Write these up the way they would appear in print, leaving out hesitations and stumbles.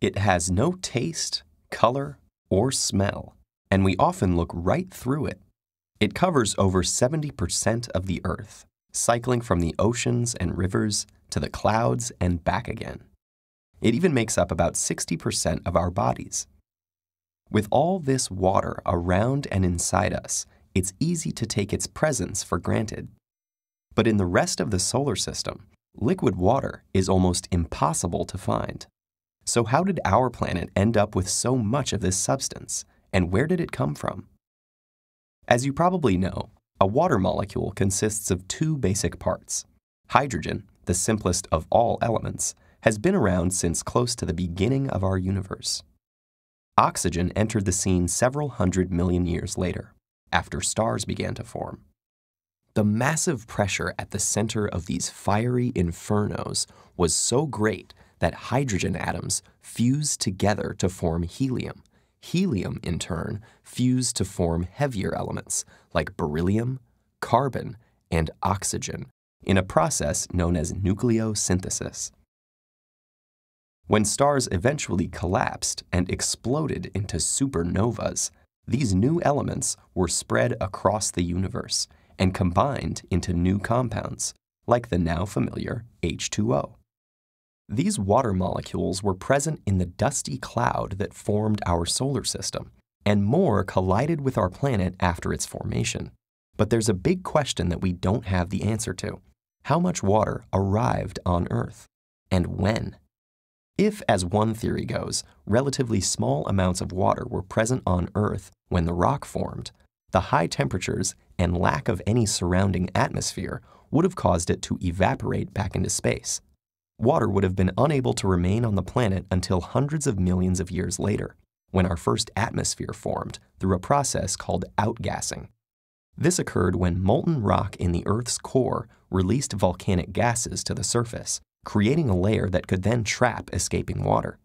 It has no taste, color, or smell, and we often look right through it. It covers over 70% of the Earth, cycling from the oceans and rivers to the clouds and back again. It even makes up about 60% of our bodies. With all this water around and inside us, it's easy to take its presence for granted. But in the rest of the solar system, liquid water is almost impossible to find. So how did our planet end up with so much of this substance, and where did it come from? As you probably know, a water molecule consists of two basic parts. Hydrogen, the simplest of all elements, has been around since close to the beginning of our universe. Oxygen entered the scene several 100 million years later, after stars began to form. The massive pressure at the center of these fiery infernos was so great that hydrogen atoms fused together to form helium. Helium, in turn, fused to form heavier elements like beryllium, carbon, and oxygen in a process known as nucleosynthesis. When stars eventually collapsed and exploded into supernovas, these new elements were spread across the universe and combined into new compounds, like the now familiar H2O. These water molecules were present in the dusty cloud that formed our solar system, and more collided with our planet after its formation. But there's a big question that we don't have the answer to. How much water arrived on Earth? And when? If, as one theory goes, relatively small amounts of water were present on Earth when the rock formed, the high temperatures and lack of any surrounding atmosphere would have caused it to evaporate back into space. Water would have been unable to remain on the planet until hundreds of millions of years later, when our first atmosphere formed through a process called outgassing. This occurred when molten rock in the Earth's core released volcanic gases to the surface, creating a layer that could then trap escaping water.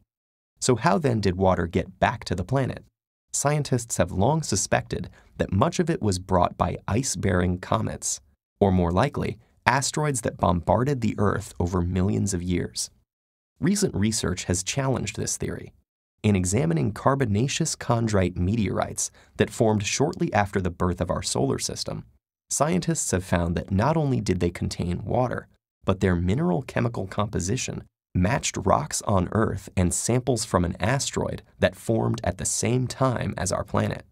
So how then did water get back to the planet? Scientists have long suspected that much of it was brought by ice-bearing comets, or more likely, asteroids that bombarded the Earth over millions of years. Recent research has challenged this theory. In examining carbonaceous chondrite meteorites that formed shortly after the birth of our solar system, scientists have found that not only did they contain water, but their mineral chemical composition matched rocks on Earth and samples from an asteroid that formed at the same time as our planet.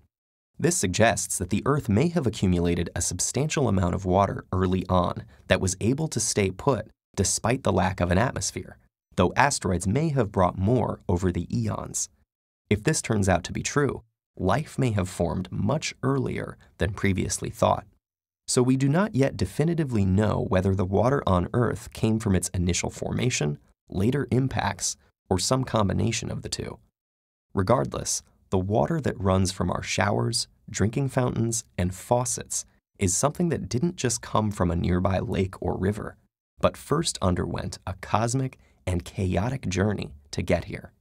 This suggests that the Earth may have accumulated a substantial amount of water early on that was able to stay put despite the lack of an atmosphere, though asteroids may have brought more over the eons. If this turns out to be true, life may have formed much earlier than previously thought. So we do not yet definitively know whether the water on Earth came from its initial formation, later impacts, or some combination of the two. Regardless, the water that runs from our showers, drinking fountains, and faucets is something that didn't just come from a nearby lake or river, but first underwent a cosmic and chaotic journey to get here.